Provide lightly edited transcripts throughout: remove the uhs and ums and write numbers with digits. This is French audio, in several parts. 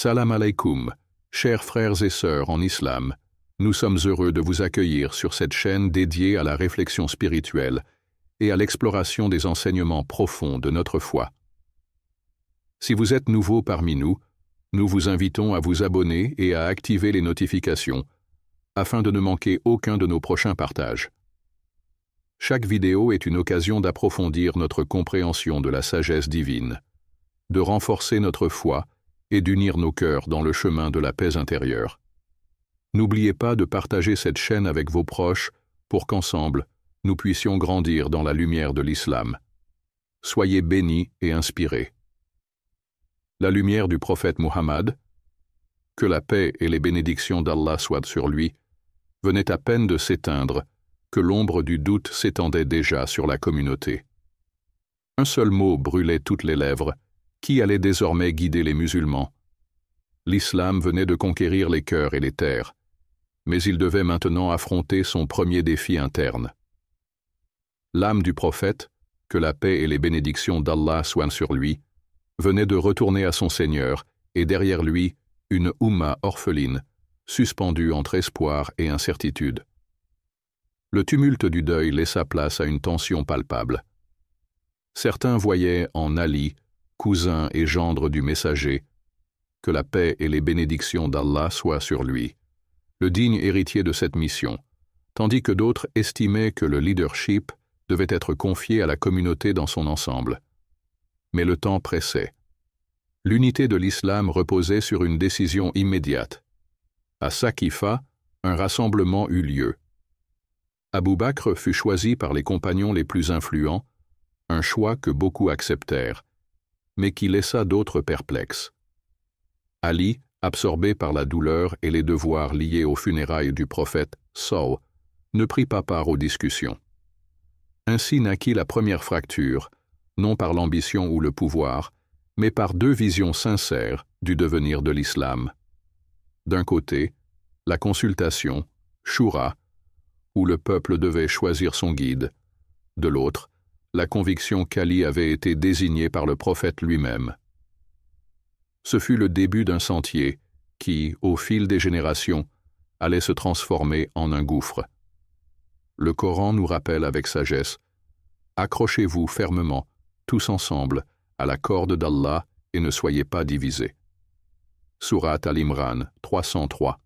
Salam alaikum, chers frères et sœurs en islam, nous sommes heureux de vous accueillir sur cette chaîne dédiée à la réflexion spirituelle et à l'exploration des enseignements profonds de notre foi. Si vous êtes nouveau parmi nous, nous vous invitons à vous abonner et à activer les notifications afin de ne manquer aucun de nos prochains partages. Chaque vidéo est une occasion d'approfondir notre compréhension de la sagesse divine, de renforcer notre foi et d'unir nos cœurs dans le chemin de la paix intérieure. N'oubliez pas de partager cette chaîne avec vos proches pour qu'ensemble, nous puissions grandir dans la lumière de l'islam. Soyez bénis et inspirés. La lumière du prophète Muhammad, que la paix et les bénédictions d'Allah soient sur lui, venait à peine de s'éteindre que l'ombre du doute s'étendait déjà sur la communauté. Un seul mot brûlait toutes les lèvres, qui allait désormais guider les musulmans. L'islam venait de conquérir les cœurs et les terres, mais il devait maintenant affronter son premier défi interne. L'âme du prophète, que la paix et les bénédictions d'Allah soient sur lui, venait de retourner à son Seigneur, et derrière lui, une Oumma orpheline, suspendue entre espoir et incertitude. Le tumulte du deuil laissa place à une tension palpable. Certains voyaient en Ali, cousin et gendre du messager, que la paix et les bénédictions d'Allah soient sur lui, le digne héritier de cette mission, tandis que d'autres estimaient que le leadership devait être confié à la communauté dans son ensemble. Mais le temps pressait. L'unité de l'islam reposait sur une décision immédiate. À Saqifa, un rassemblement eut lieu. Abu Bakr fut choisi par les compagnons les plus influents, un choix que beaucoup acceptèrent, mais qui laissa d'autres perplexes. Ali, absorbé par la douleur et les devoirs liés aux funérailles du prophète Saw, ne prit pas part aux discussions. Ainsi naquit la première fracture, non par l'ambition ou le pouvoir, mais par deux visions sincères du devenir de l'islam. D'un côté, la consultation, Shura, où le peuple devait choisir son guide. De l'autre, la conviction qu'Ali avait été désigné par le prophète lui-même. Ce fut le début d'un sentier qui, au fil des générations, allait se transformer en un gouffre. Le Coran nous rappelle avec sagesse: accrochez-vous fermement, tous ensemble, à la corde d'Allah et ne soyez pas divisés. Sourate Al-Imran 303.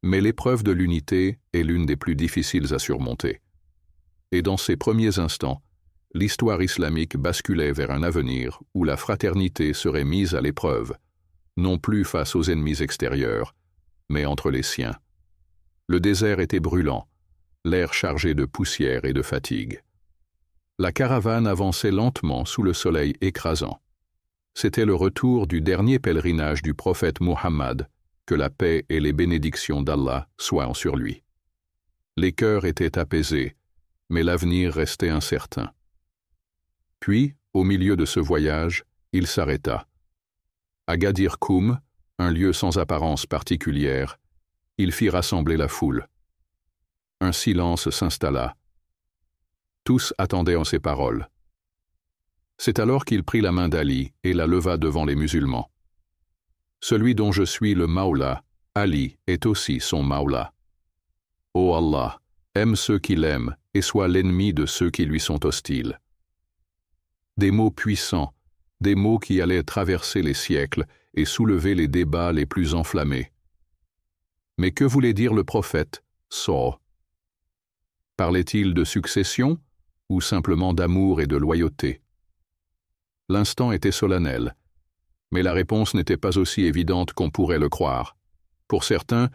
Mais l'épreuve de l'unité est l'une des plus difficiles à surmonter. Et dans ces premiers instants, l'histoire islamique basculait vers un avenir où la fraternité serait mise à l'épreuve, non plus face aux ennemis extérieurs, mais entre les siens. Le désert était brûlant, l'air chargé de poussière et de fatigue. La caravane avançait lentement sous le soleil écrasant. C'était le retour du dernier pèlerinage du prophète Muhammad, que la paix et les bénédictions d'Allah soient sur lui. Les cœurs étaient apaisés, mais l'avenir restait incertain. Puis, au milieu de ce voyage, il s'arrêta. À Ghadir Khoum, un lieu sans apparence particulière, il fit rassembler la foule. Un silence s'installa. Tous attendaient en ses paroles. C'est alors qu'il prit la main d'Ali et la leva devant les musulmans. Celui dont je suis le Maula, Ali, est aussi son Maula. Ô Allah, aime ceux qui l'aiment et sois l'ennemi de ceux qui lui sont hostiles. Des mots puissants, des mots qui allaient traverser les siècles et soulever les débats les plus enflammés. Mais que voulait dire le prophète, Saw? Parlait-il de succession ou simplement d'amour et de loyauté? L'instant était solennel, mais la réponse n'était pas aussi évidente qu'on pourrait le croire. Pour certains,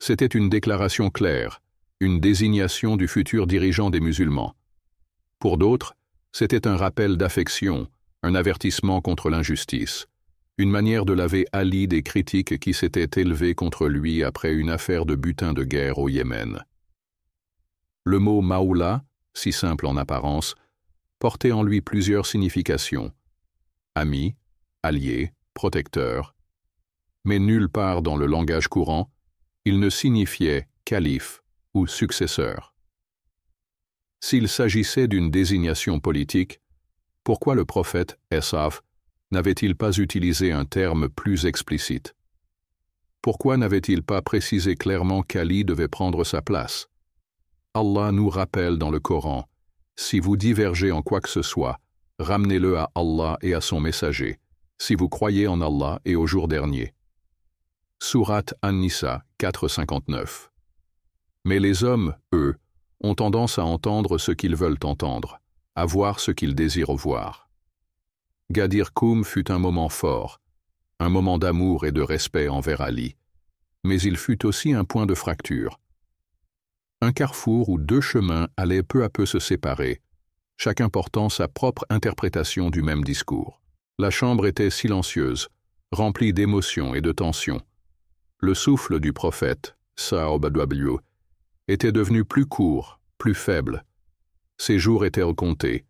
c'était une déclaration claire, une désignation du futur dirigeant des musulmans. Pour d'autres, c'était un rappel d'affection, un avertissement contre l'injustice, une manière de laver Ali des critiques qui s'étaient élevées contre lui après une affaire de butin de guerre au Yémen. Le mot Maoula, si simple en apparence, portait en lui plusieurs significations: ami, allié, protecteur. Mais nulle part dans le langage courant, il ne signifiait calife ou successeur. S'il s'agissait d'une désignation politique, pourquoi le prophète Esaf n'avait-il pas utilisé un terme plus explicite? Pourquoi n'avait-il pas précisé clairement qu'Ali devait prendre sa place? Allah nous rappelle dans le Coran, « Si vous divergez en quoi que ce soit, ramenez-le à Allah et à son messager, si vous croyez en Allah et au jour dernier. » Sourate An-Nisa 4:59. Mais les hommes, eux, ont tendance à entendre ce qu'ils veulent entendre, à voir ce qu'ils désirent voir. Ghadir Khumm fut un moment fort, un moment d'amour et de respect envers Ali, mais il fut aussi un point de fracture. Un carrefour où deux chemins allaient peu à peu se séparer, chacun portant sa propre interprétation du même discours. La chambre était silencieuse, remplie d'émotions et de tensions. Le souffle du prophète, Sahabadwablu, était devenu plus court, plus faible. Ses jours étaient comptés,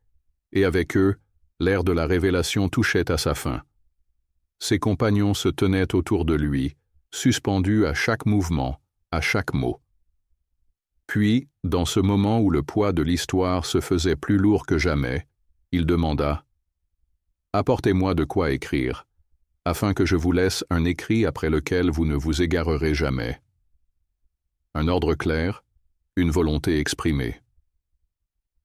et avec eux, l'ère de la révélation touchait à sa fin. Ses compagnons se tenaient autour de lui, suspendus à chaque mouvement, à chaque mot. Puis, dans ce moment où le poids de l'histoire se faisait plus lourd que jamais, il demanda « Apportez-moi de quoi écrire, afin que je vous laisse un écrit après lequel vous ne vous égarerez jamais. » Un ordre clair, une volonté exprimée.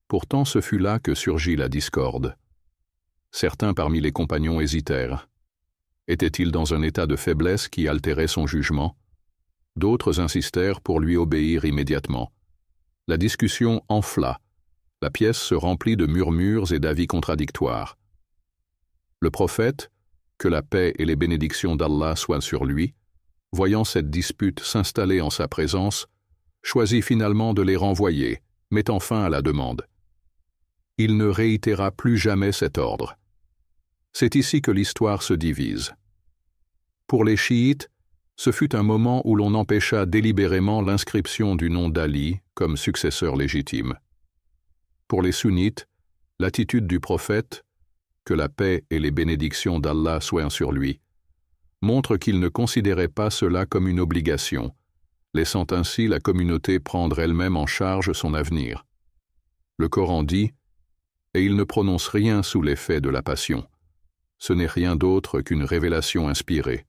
Pourtant, ce fut là que surgit la discorde. Certains parmi les compagnons hésitèrent. Était-il dans un état de faiblesse qui altérait son jugement? D'autres insistèrent pour lui obéir immédiatement. La discussion enfla. La pièce se remplit de murmures et d'avis contradictoires. Le prophète, que la paix et les bénédictions d'Allah soient sur lui, voyant cette dispute s'installer en sa présence, choisit finalement de les renvoyer, mettant fin à la demande. Il ne réitéra plus jamais cet ordre. C'est ici que l'histoire se divise. Pour les chiites, ce fut un moment où l'on empêcha délibérément l'inscription du nom d'Ali comme successeur légitime. Pour les sunnites, l'attitude du prophète, que la paix et les bénédictions d'Allah soient sur lui, montre qu'il ne considérait pas cela comme une obligation, laissant ainsi la communauté prendre elle-même en charge son avenir. Le Coran dit « Et il ne prononce rien sous l'effet de la passion. Ce n'est rien d'autre qu'une révélation inspirée. »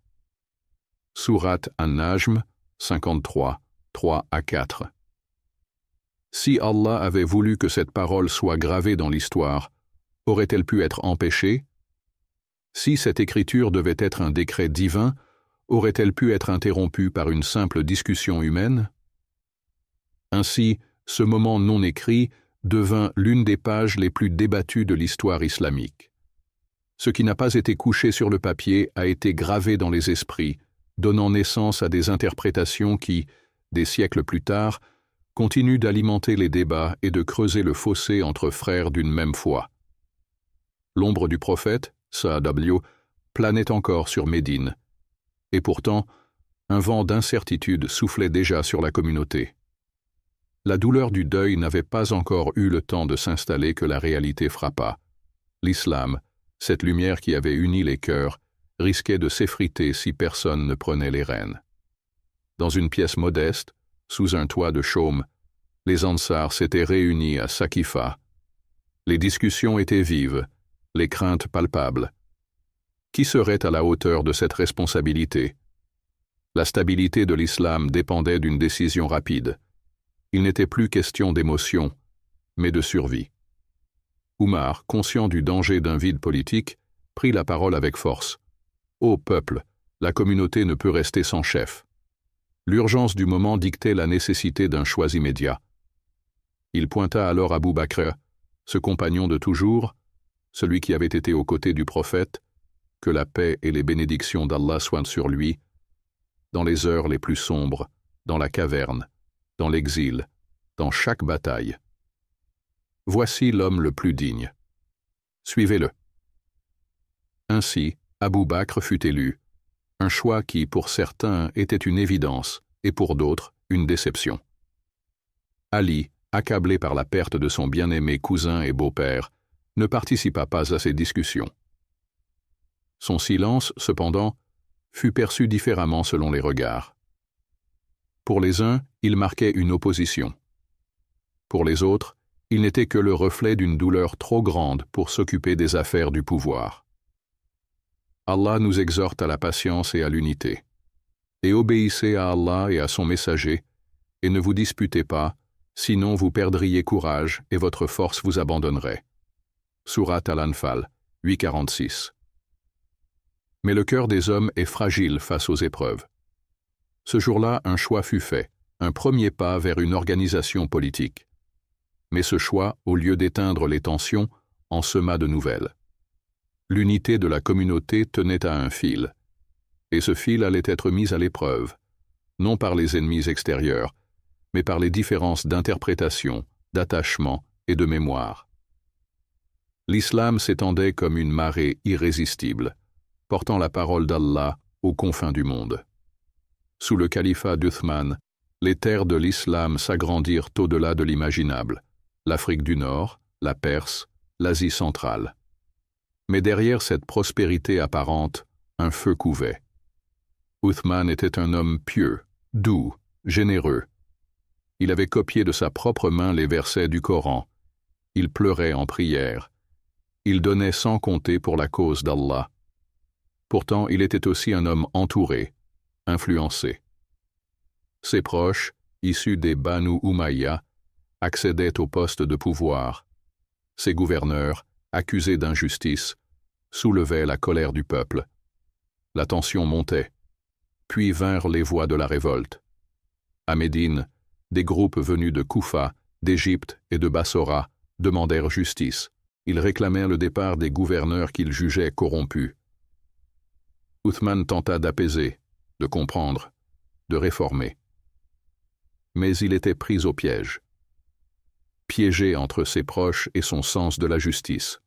Sourate An-Najm 53, 3-4. Si Allah avait voulu que cette parole soit gravée dans l'histoire, aurait-elle pu être empêchée? Si cette écriture devait être un décret divin, aurait-elle pu être interrompue par une simple discussion humaine? Ainsi, ce moment non écrit devint l'une des pages les plus débattues de l'histoire islamique. Ce qui n'a pas été couché sur le papier a été gravé dans les esprits, donnant naissance à des interprétations qui, des siècles plus tard, continuent d'alimenter les débats et de creuser le fossé entre frères d'une même foi. L'ombre du prophète, Sahabadwablu, planait encore sur Médine. Et pourtant, un vent d'incertitude soufflait déjà sur la communauté. La douleur du deuil n'avait pas encore eu le temps de s'installer que la réalité frappa. L'islam, cette lumière qui avait uni les cœurs, risquait de s'effriter si personne ne prenait les rênes. Dans une pièce modeste, sous un toit de chaume, les Ansars s'étaient réunis à Saqifa. Les discussions étaient vives, les craintes palpables. Qui serait à la hauteur de cette responsabilité? La stabilité de l'islam dépendait d'une décision rapide. Il n'était plus question d'émotion, mais de survie. Oumar, conscient du danger d'un vide politique, prit la parole avec force. « Ô peuple, la communauté ne peut rester sans chef. » L'urgence du moment dictait la nécessité d'un choix immédiat. Il pointa alors Abou Bakr, ce compagnon de toujours, celui qui avait été aux côtés du prophète, que la paix et les bénédictions d'Allah soient sur lui, dans les heures les plus sombres, dans la caverne, dans l'exil, dans chaque bataille. Voici l'homme le plus digne. Suivez-le. Ainsi, Abou Bakr fut élu, un choix qui, pour certains, était une évidence, et pour d'autres, une déception. Ali, accablé par la perte de son bien-aimé cousin et beau-père, ne participa pas à ces discussions. Son silence, cependant, fut perçu différemment selon les regards. Pour les uns, il marquait une opposition. Pour les autres, il n'était que le reflet d'une douleur trop grande pour s'occuper des affaires du pouvoir. Allah nous exhorte à la patience et à l'unité. Et obéissez à Allah et à son messager, et ne vous disputez pas, sinon vous perdriez courage et votre force vous abandonnerait. Sourate Al-Anfal, 8:46. Mais le cœur des hommes est fragile face aux épreuves. Ce jour-là, un choix fut fait, un premier pas vers une organisation politique. Mais ce choix, au lieu d'éteindre les tensions, en sema de nouvelles. L'unité de la communauté tenait à un fil, et ce fil allait être mis à l'épreuve, non par les ennemis extérieurs, mais par les différences d'interprétation, d'attachement et de mémoire. L'islam s'étendait comme une marée irrésistible, portant la parole d'Allah aux confins du monde. Sous le califat d'Uthman, les terres de l'islam s'agrandirent au-delà de l'imaginable, l'Afrique du Nord, la Perse, l'Asie centrale. Mais derrière cette prospérité apparente, un feu couvait. Uthman était un homme pieux, doux, généreux. Il avait copié de sa propre main les versets du Coran. Il pleurait en prière. Il donnait sans compter pour la cause d'Allah. Pourtant, il était aussi un homme entouré, influencé. Ses proches, issus des Banu Umayya, accédaient au poste de pouvoir. Ses gouverneurs, accusés d'injustice, soulevaient la colère du peuple. La tension montait. Puis vinrent les voix de la révolte. À Médine, des groupes venus de Koufa, d'Égypte et de Bassora demandèrent justice. Ils réclamèrent le départ des gouverneurs qu'ils jugeaient corrompus. Uthman tenta d'apaiser, de comprendre, de réformer. Mais il était pris au piège. Piégé entre ses proches et son sens de la justice.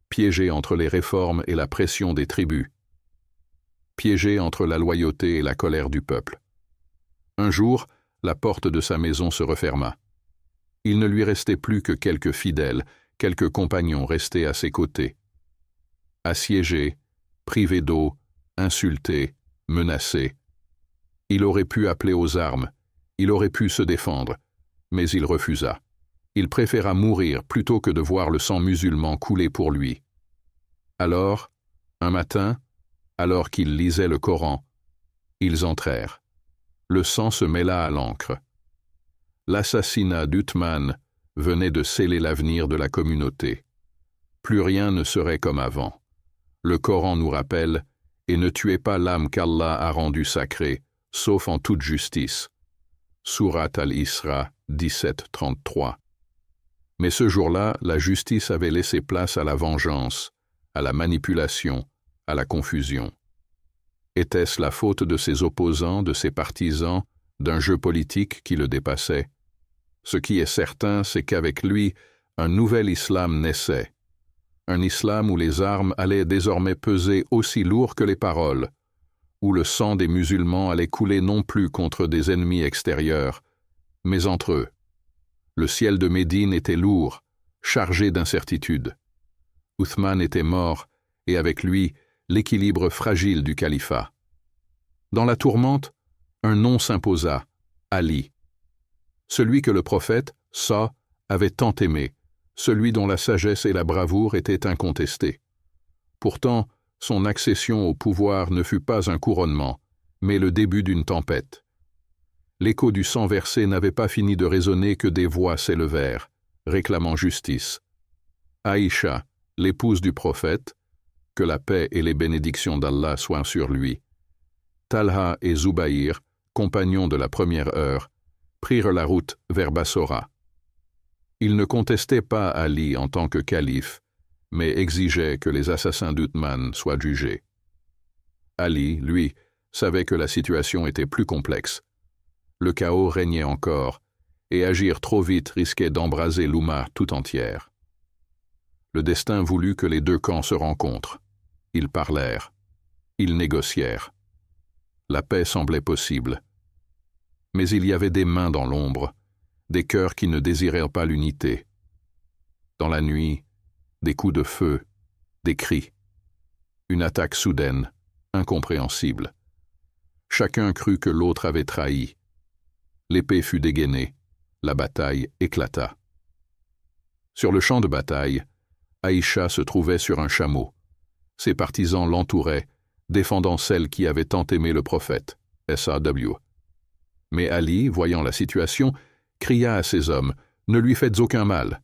Piégé entre les réformes et la pression des tribus. Piégé entre la loyauté et la colère du peuple. Un jour, la porte de sa maison se referma. Il ne lui restait plus que quelques fidèles, quelques compagnons restés à ses côtés. Assiégé, privé d'eau, insulté, menacé. Il aurait pu appeler aux armes, il aurait pu se défendre, mais il refusa. Il préféra mourir plutôt que de voir le sang musulman couler pour lui. Alors, un matin, alors qu'il lisait le Coran, ils entrèrent. Le sang se mêla à l'encre. L'assassinat d'Uthman venait de sceller l'avenir de la communauté. Plus rien ne serait comme avant. Le Coran nous rappelle « Et ne tuez pas l'âme qu'Allah a rendue sacrée, sauf en toute justice » Sourate Al-Isra 17:33. Mais ce jour-là, la justice avait laissé place à la vengeance, à la manipulation, à la confusion. Était-ce la faute de ses opposants, de ses partisans, d'un jeu politique qui le dépassait? Ce qui est certain, c'est qu'avec lui, un nouvel islam naissait. Un islam où les armes allaient désormais peser aussi lourd que les paroles, où le sang des musulmans allait couler non plus contre des ennemis extérieurs, mais entre eux. Le ciel de Médine était lourd, chargé d'incertitudes. Uthman était mort, et avec lui, l'équilibre fragile du califat. Dans la tourmente, un nom s'imposa, Ali. Celui que le prophète, Sa, avait tant aimé, celui dont la sagesse et la bravoure étaient incontestées. Pourtant, son accession au pouvoir ne fut pas un couronnement, mais le début d'une tempête. L'écho du sang versé n'avait pas fini de résonner que des voix s'élevèrent, réclamant justice. Aïcha, l'épouse du prophète, que la paix et les bénédictions d'Allah soient sur lui. Talha et Zubaïr, compagnons de la première heure, prirent la route vers Bassora. Ils ne contestaient pas Ali en tant que calife, mais exigeaient que les assassins d'Uthman soient jugés. Ali, lui, savait que la situation était plus complexe. Le chaos régnait encore, et agir trop vite risquait d'embraser l'Oumma tout entière. Le destin voulut que les deux camps se rencontrent. Ils parlèrent. Ils négocièrent. La paix semblait possible. Mais il y avait des mains dans l'ombre, des cœurs qui ne désiraient pas l'unité. Dans la nuit, des coups de feu, des cris. Une attaque soudaine, incompréhensible. Chacun crut que l'autre avait trahi. L'épée fut dégainée, la bataille éclata. Sur le champ de bataille, Aïcha se trouvait sur un chameau. Ses partisans l'entouraient, défendant celle qui avait tant aimé le prophète, SAW. Mais Ali, voyant la situation, cria à ses hommes, « Ne lui faites aucun mal !»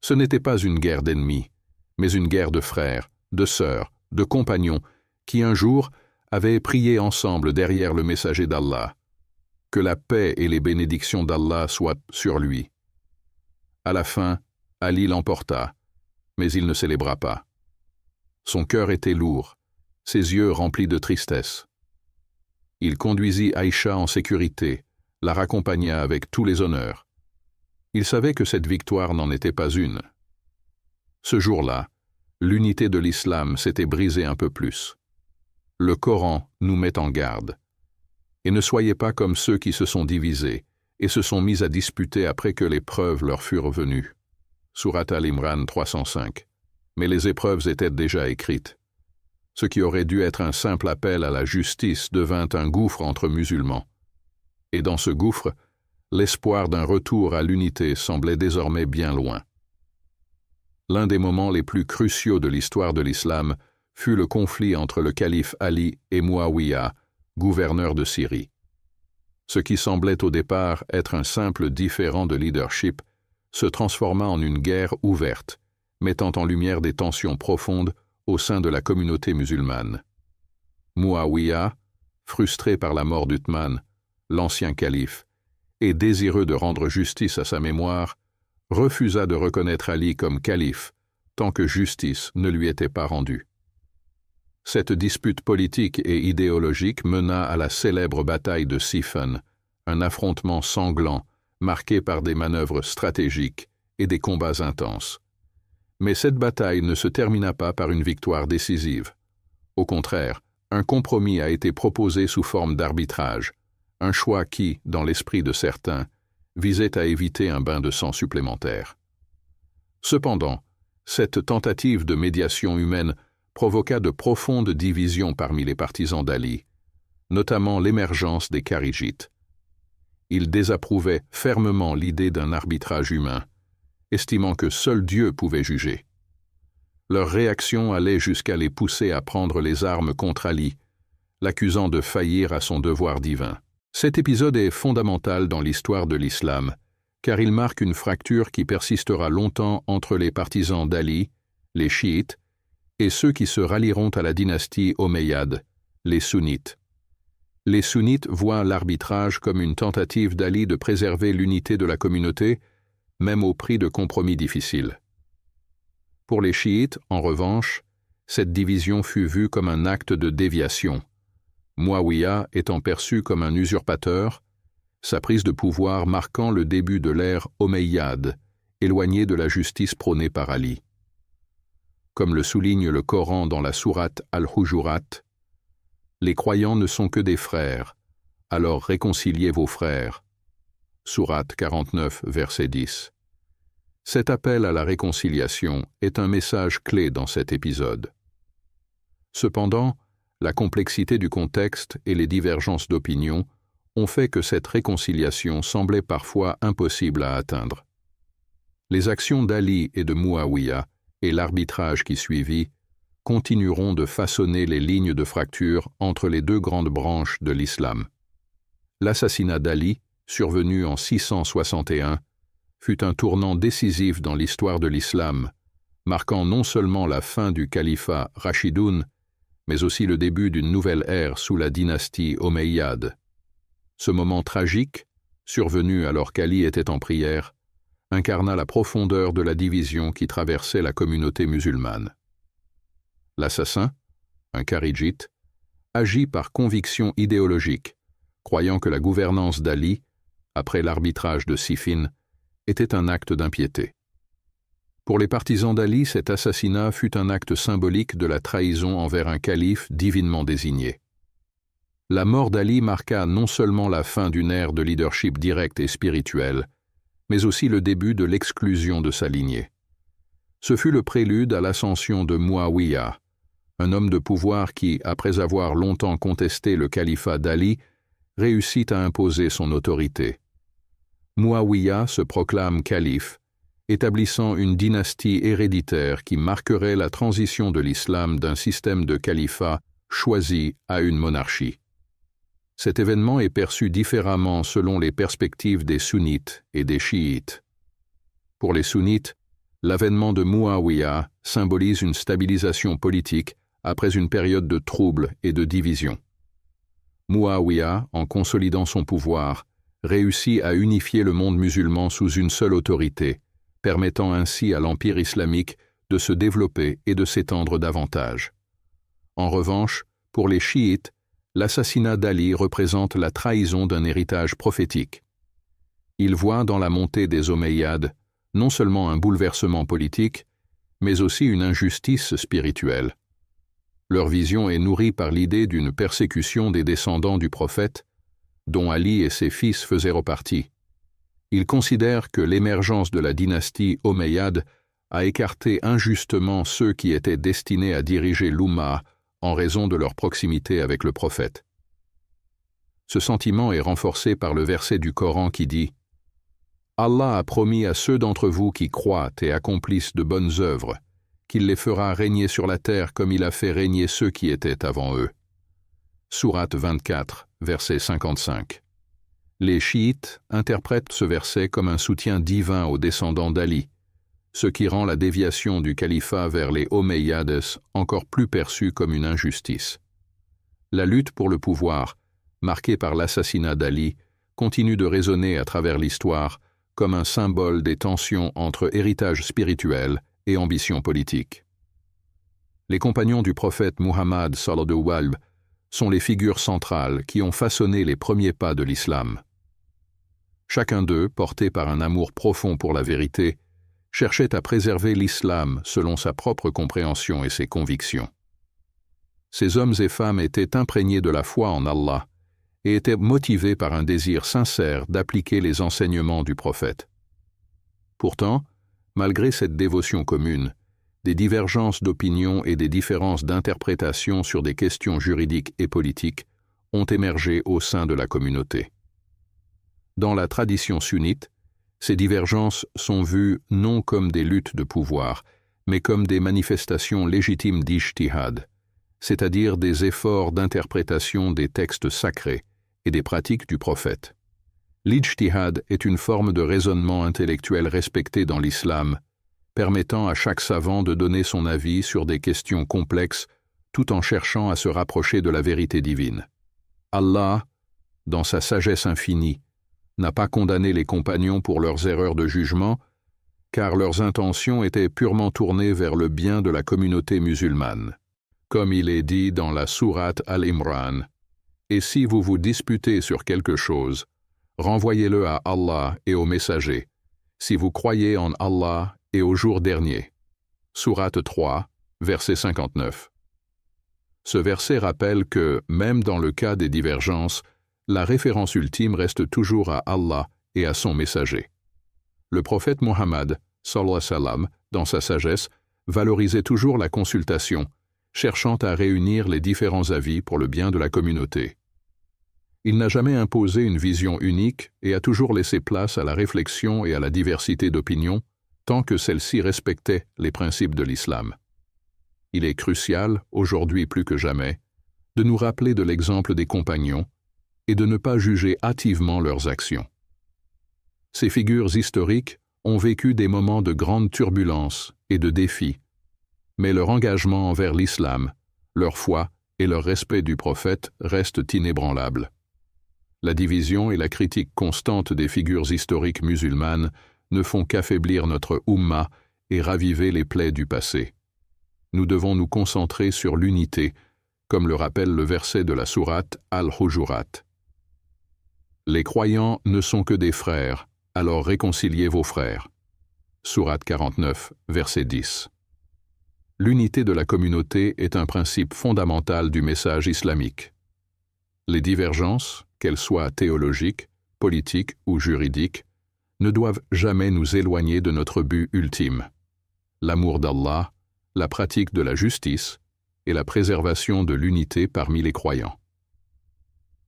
Ce n'était pas une guerre d'ennemis, mais une guerre de frères, de sœurs, de compagnons, qui un jour avaient prié ensemble derrière le messager d'Allah. Que la paix et les bénédictions d'Allah soient sur lui. À la fin, Ali l'emporta, mais il ne célébra pas. Son cœur était lourd, ses yeux remplis de tristesse. Il conduisit Aïcha en sécurité, la raccompagna avec tous les honneurs. Il savait que cette victoire n'en était pas une. Ce jour-là, l'unité de l'islam s'était brisée un peu plus. Le Coran nous met en garde. Et ne soyez pas comme ceux qui se sont divisés et se sont mis à disputer après que les preuves leur furent venues. Surat Al-Imran 305. Mais les épreuves étaient déjà écrites. Ce qui aurait dû être un simple appel à la justice devint un gouffre entre musulmans. Et dans ce gouffre, l'espoir d'un retour à l'unité semblait désormais bien loin. L'un des moments les plus cruciaux de l'histoire de l'islam fut le conflit entre le calife Ali et Muawiyah, gouverneur de Syrie. Ce qui semblait au départ être un simple différend de leadership se transforma en une guerre ouverte, mettant en lumière des tensions profondes au sein de la communauté musulmane. Muawiyah, frustré par la mort d'Uthman, l'ancien calife, et désireux de rendre justice à sa mémoire, refusa de reconnaître Ali comme calife tant que justice ne lui était pas rendue. Cette dispute politique et idéologique mena à la célèbre bataille de Siffin, un affrontement sanglant marqué par des manœuvres stratégiques et des combats intenses. Mais cette bataille ne se termina pas par une victoire décisive. Au contraire, un compromis a été proposé sous forme d'arbitrage, un choix qui, dans l'esprit de certains, visait à éviter un bain de sang supplémentaire. Cependant, cette tentative de médiation humaine provoqua de profondes divisions parmi les partisans d'Ali, notamment l'émergence des kharijites. Ils désapprouvaient fermement l'idée d'un arbitrage humain, estimant que seul Dieu pouvait juger. Leur réaction allait jusqu'à les pousser à prendre les armes contre Ali, l'accusant de faillir à son devoir divin. Cet épisode est fondamental dans l'histoire de l'islam, car il marque une fracture qui persistera longtemps entre les partisans d'Ali, les chiites, et ceux qui se rallieront à la dynastie omeyyade, les sunnites. Les sunnites voient l'arbitrage comme une tentative d'Ali de préserver l'unité de la communauté, même au prix de compromis difficiles. Pour les chiites, en revanche, cette division fut vue comme un acte de déviation, Muawiyah étant perçu comme un usurpateur, sa prise de pouvoir marquant le début de l'ère omeyyade, éloignée de la justice prônée par Ali. Comme le souligne le Coran dans la sourate Al-Hujurat, « Les croyants ne sont que des frères, alors réconciliez vos frères. » Sourate 49, verset 10. Cet appel à la réconciliation est un message clé dans cet épisode. Cependant, la complexité du contexte et les divergences d'opinion ont fait que cette réconciliation semblait parfois impossible à atteindre. Les actions d'Ali et de Muawiyah et l'arbitrage qui suivit continueront de façonner les lignes de fracture entre les deux grandes branches de l'islam. L'assassinat d'Ali, survenu en 661, fut un tournant décisif dans l'histoire de l'islam, marquant non seulement la fin du califat Rashidoun, mais aussi le début d'une nouvelle ère sous la dynastie omeyyade. Ce moment tragique, survenu alors qu'Ali était en prière, incarna la profondeur de la division qui traversait la communauté musulmane. L'assassin, un kharijite, agit par conviction idéologique, croyant que la gouvernance d'Ali, après l'arbitrage de Siffin, était un acte d'impiété. Pour les partisans d'Ali, cet assassinat fut un acte symbolique de la trahison envers un calife divinement désigné. La mort d'Ali marqua non seulement la fin d'une ère de leadership direct et spirituel, mais aussi le début de l'exclusion de sa lignée. Ce fut le prélude à l'ascension de Muawiyah, un homme de pouvoir qui, après avoir longtemps contesté le califat d'Ali, réussit à imposer son autorité. Muawiyah se proclame calife établissant une dynastie héréditaire qui marquerait la transition de l'islam d'un système de califat choisi à une monarchie. Cet événement est perçu différemment selon les perspectives des sunnites et des chiites. Pour les sunnites, l'avènement de Muawiyah symbolise une stabilisation politique après une période de troubles et de division. Muawiyah, en consolidant son pouvoir, réussit à unifier le monde musulman sous une seule autorité, permettant ainsi à l'empire islamique de se développer et de s'étendre davantage. En revanche, pour les chiites, l'assassinat d'Ali représente la trahison d'un héritage prophétique. Ils voient dans la montée des Omeyyades non seulement un bouleversement politique, mais aussi une injustice spirituelle. Leur vision est nourrie par l'idée d'une persécution des descendants du prophète, dont Ali et ses fils faisaient repartie. Ils considèrent que l'émergence de la dynastie Omeyyade a écarté injustement ceux qui étaient destinés à diriger l'Oumma en raison de leur proximité avec le prophète. Ce sentiment est renforcé par le verset du Coran qui dit « Allah a promis à ceux d'entre vous qui croient et accomplissent de bonnes œuvres qu'il les fera régner sur la terre comme il a fait régner ceux qui étaient avant eux. » Sourate 24, verset 55. Les chiites interprètent ce verset comme un soutien divin aux descendants d'Ali, ce qui rend la déviation du califat vers les Omeyyades encore plus perçue comme une injustice. La lutte pour le pouvoir, marquée par l'assassinat d'Ali, continue de résonner à travers l'histoire comme un symbole des tensions entre héritage spirituel et ambition politique. Les compagnons du prophète Muhammad sallallahu alayhi wa sallam sont les figures centrales qui ont façonné les premiers pas de l'islam. Chacun d'eux, porté par un amour profond pour la vérité, cherchait à préserver l'islam selon sa propre compréhension et ses convictions. Ces hommes et femmes étaient imprégnés de la foi en Allah et étaient motivés par un désir sincère d'appliquer les enseignements du prophète. Pourtant, malgré cette dévotion commune, des divergences d'opinion et des différences d'interprétation sur des questions juridiques et politiques ont émergé au sein de la communauté. Dans la tradition sunnite, ces divergences sont vues non comme des luttes de pouvoir, mais comme des manifestations légitimes d'ijtihad, c'est-à-dire des efforts d'interprétation des textes sacrés et des pratiques du prophète. L'ijtihad est une forme de raisonnement intellectuel respectée dans l'islam, permettant à chaque savant de donner son avis sur des questions complexes tout en cherchant à se rapprocher de la vérité divine. Allah, dans sa sagesse infinie, n'a pas condamné les compagnons pour leurs erreurs de jugement, car leurs intentions étaient purement tournées vers le bien de la communauté musulmane. Comme il est dit dans la sourate Al-Imran, « Et si vous vous disputez sur quelque chose, renvoyez-le à Allah et au messager, si vous croyez en Allah et au jour dernier. » Sourate 3, verset 59. Ce verset rappelle que, même dans le cas des divergences, la référence ultime reste toujours à Allah et à son messager. Le prophète Muhammad, sallallahu alayhi wa sallam, dans sa sagesse, valorisait toujours la consultation, cherchant à réunir les différents avis pour le bien de la communauté. Il n'a jamais imposé une vision unique et a toujours laissé place à la réflexion et à la diversité d'opinions, tant que celle-ci respectait les principes de l'islam. Il est crucial, aujourd'hui plus que jamais, de nous rappeler de l'exemple des compagnons et de ne pas juger hâtivement leurs actions. Ces figures historiques ont vécu des moments de grande turbulence et de défis, mais leur engagement envers l'islam, leur foi et leur respect du prophète restent inébranlables. La division et la critique constante des figures historiques musulmanes ne font qu'affaiblir notre Ummah et raviver les plaies du passé. Nous devons nous concentrer sur l'unité, comme le rappelle le verset de la sourate Al-Hujurat. Les croyants ne sont que des frères, alors réconciliez vos frères. Sourate 49, verset 10. L'unité de la communauté est un principe fondamental du message islamique. Les divergences, qu'elles soient théologiques, politiques ou juridiques, ne doivent jamais nous éloigner de notre but ultime, l'amour d'Allah, la pratique de la justice et la préservation de l'unité parmi les croyants.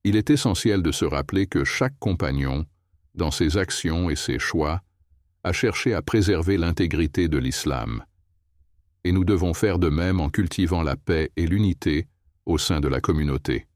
Il est essentiel de se rappeler que chaque compagnon, dans ses actions et ses choix, à chercher à préserver l'intégrité de l'islam. Et nous devons faire de même en cultivant la paix et l'unité au sein de la communauté.